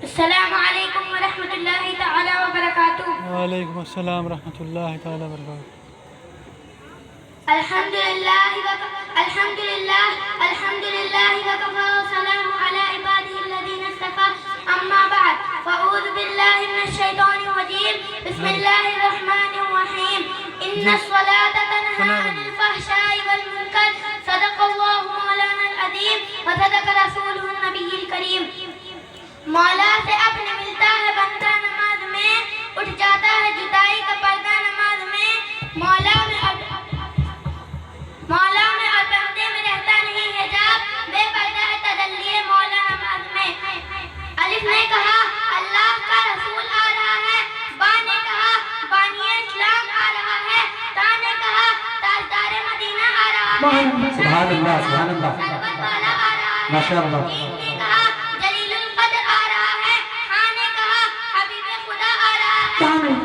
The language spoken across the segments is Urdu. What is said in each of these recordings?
السلام علیکم ورحمۃ اللہ تعالی وبرکاتہ۔ وعلیکم السلام ورحمۃ اللہ تعالی وبرکاتہ۔ الحمد للہ وکفى وسلام علی عباده الذین اصطفى اما بعد فاعوذ باللہ من الشیطان الرجیم بسم اللہ الرحمن الرحیم ان الصلاة تنہی عن الفحشاء والمنکر صدق اللہ مولانا العظیم وصدق رسولہ النبی الکریم۔ مولا سے اپنے ملتا ہے بندہ نماز میں، اٹھ جاتا ہے جدائی کا پردہ نماز میں، مولا میں اور بندے میں رہتا نہیں حجاب، بے پردہ ہے تجلی مولا نماز میں۔ الف نے کہا اللہ کا رسول آ رہا ہے، با نے کہا بانی اسلام آ رہا ہے، تا نے کہا تاجدار مدینہ آ رہا ہے، سبحان اللہ سبحان اللہ سربت والا آ رہا ہے، ماشاء اللہ۔ تین نے کہا جلیل القدر آ رہا ہے، ہاں نے کہا حبیب خدا آ رہا ہے،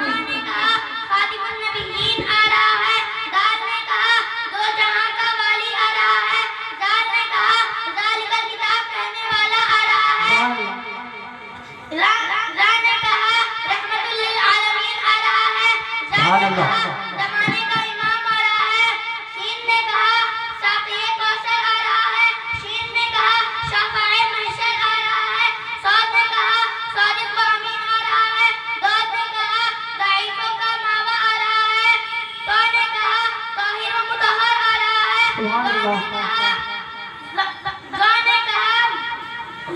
ہاں نے کہا خاتم النبیین آ رہا ہے، دال نے کہا دو جہاں کا والی آ رہا ہے، زال نے کہا ذالک الکتاب کہنے والا آ رہا ہے، را نے کہا رحمت للعالمین آ رہا ہے، زال نے کہا زمانے کا امام آ رہا ہے، سین نے کہا ساقی کوثر آ رہا ہے، شین نے کہا شافع محشر آ رہا ہے، صاد نے کہا صادق و امین آ رہا ہے، داد نے کہا ضعیفوں کا ماوا آ رہا ہے، تو نے کہا طاہر و مطہر آ رہا ہے، ظا نے کہا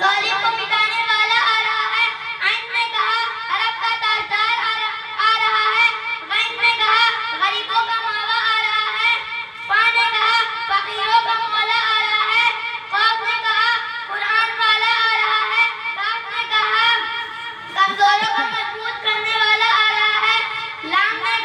ظالم کو مٹانے والا آ رہا ہے، عین نے کہا عرب کا تاجدار آ رہا ہے، غین نے کہا غریبوں کا ماوا آ رہا ہے، فا نے کہا فقیروں کا مولا آ رہا ہے، قاف نے کہا قرآن والا آ رہا ہے، کاف نے کہا کمزوروں کو مضبوط کرنے والا آ رہا ہے، لام نے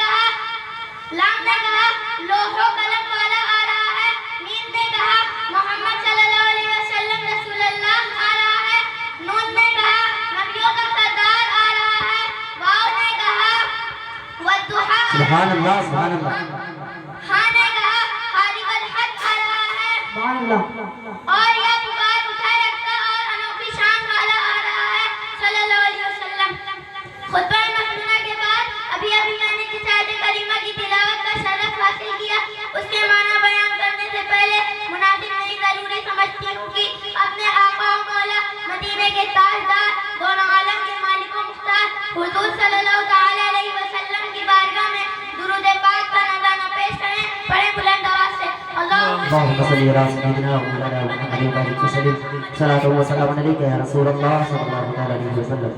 کہا لوح و قلم والا آ رہا ہے، میم نے کہا محمد صلی اللہ علیہ وسلم رسول اللہ آ رہا ہے، نون نے کہا نبیوں کا سردار آ رہا ہے، واو نے کہا والضحیٰ آ رہا سبحان ہے، اللہ سبحان اللہ ہاں نے کہا خالق الحق آ رہا ہے، اور یا پکار اٹھا رکھتا اور انوکھی شان والا آ رہا ہے صلی اللہ علیہ وسلم۔ خطبہ مسنونہ کے بعد ابھی میں نے جس آیت کریمہ کی تلاوت کا شرف حاصل کیا، اس کے معنی بیان کرنے سے پہلے مناسب نہیں ضروری سمجھتی ہوں کہ اپنے آقا و مولا مدینے کے تاجدار دونوں عالم کے مالک و مختار حضور صلی اللہ تعالی علیہ وسلم کی بارگاہ میں درود پاک کا نذرانہ پیش کریں، پڑھیں بلند آواز سے اللهم صل على سيدنا ومولانا محمد وبارك وسلم صلاة وسلام عليك يا رسول الله صلى الله عليه وسلم۔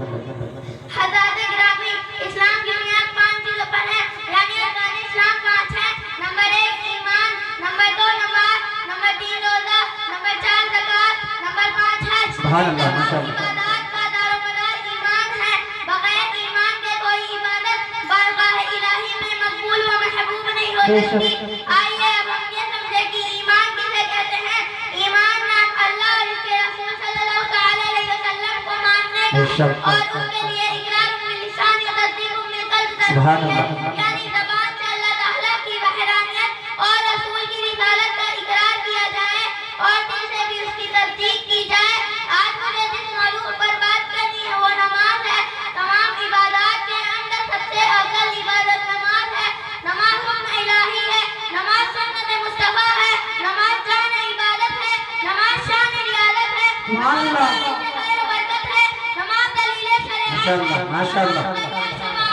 حضرات گرامی، اسلام کی بنیاد 5 چیزوں پر ہے، یعنی ارکان اسلام 5 ہیں۔ نمبر 1 ایمان، نمبر 2 نماز، نمبر 3 روزہ، نمبر 4 زکوٰۃ، نمبر 5 حج۔ سبحان اللہ ماشاء اللہ۔ عبادات کا دار و مدار ایمان ہے، بغیر ایمان کے کوئی عبادت بارگاہ الہی میں مقبول و محبوب نہیں ہو سکتی۔ آئیے اب ہم یہ سمجھے کہ ایمان کسے کہتے ہیں۔ ایمان نام اللہ اور اس کے رسول صلی اللہ تعالی علیہ وسلم کو ماننے کا اور ان کے لیے اقرار باللسان و تصدیق بالقلب کا سبحان ہے، اللہ۔ یعنی زبان سے اللہ تعالیٰ کی وحدانیت اور رسول کی رسالت کا اقرار کیا جائے اور دل سے بھی اس کی تصدیق کی جائے۔ آج مجھے جس موضوع پر بات کرنی ہے وہ نماز ہے۔ تمام عبادات کے اندر سب سے افضل عبادت نماز ہے۔ نماز حکم الہی ہے، نماز سنت مصطفیٰ ہے، نماز جان عبادت ہے، نماز شان رعایت ہے، نماز پانی سے خیر و برکت ہے، نماز دلیل شریعت ماشاء اللہ ہے، ماشاء اللہ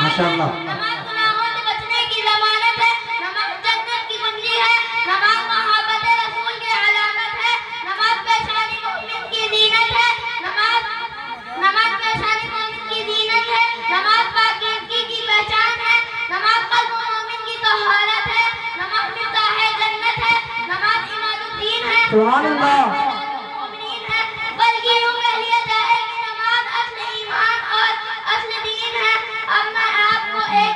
ماشاء اللہ۔ نماز گناہوں سے بچنے کی ضمانت ہے، نماز جنت کی کنجی ہے، نماز محبت رسول کی علامت ہے، نماز پیشانی مومن کی زینت ہے، نماز پیشانی مومن کی زینت ہے، نماز پاکیزگی کی پہچان ہے، نماز قلب مومن کی طہارت ہے، نماز مفتاح جنت ہے، نماز عماد الدین ہے، سبحان اللہ۔ مومنین ہے، بلکہ یوں کہہ لیا جائے کہ نماز اصل ایمان اور اصل دین ہے۔ اب میں آپ کو ایک